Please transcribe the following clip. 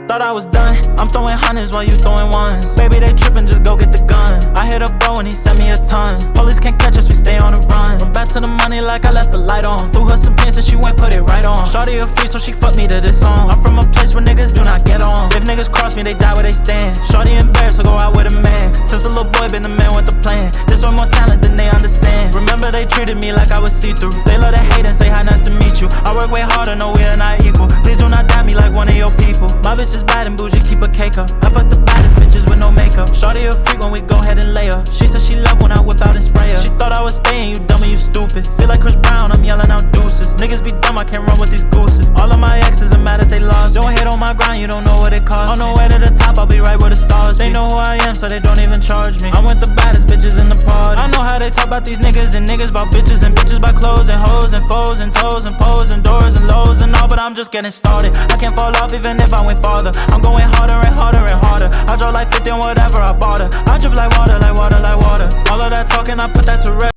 Thought I was done, I'm throwing hundreds while you throwing ones. Baby, they trippin', just go get the gun. I hit a bro and he sent me a ton. Police can't catch us, we stay on the run. Went back to the money like I left the light on. Threw her some pins and she went put it right on. Shorty a free so she fucked me to this song. I'm from a place where niggas do not get on. If niggas cross me, they die where they stand. Shorty embarrassed, so go out with a man. Since a little boy, been the man with the plan. This one more talent than they understand. Remember they treated me like I was see-through. They love to hate and say hi, nice to meet you. I work way harder, no we are not equal. Please do not doubt me like one of your people. My bitch is bad and bougie, keep a cake up. I fuck the baddest bitches with no makeup. Shorty a freak when we go ahead and lay her. She said she love when I whip out and spray her. She thought I was staying, you dumb and you stupid. Feel like Chris Brown, I'm yelling out deuces. Niggas be dumb, I can't run with these gooses. All of my exes are mad that they lost. Don't hate on my grind, you don't know what it costs. On the way to the top, I'll be right where the stars be. They know who I am, so they don't even charge me. I'm with the baddest bitches in the party. I know how they talk about these niggas and niggas about bitches and bitches about clothes and hoes and foes and toes and pose and doors and lows and all, but I'm just getting started. I can't fall off even if I went farther. I'm going harder and harder and harder. I draw like 50 on whatever I bought her. I drip like water, like water, like water. All of that talking, I put that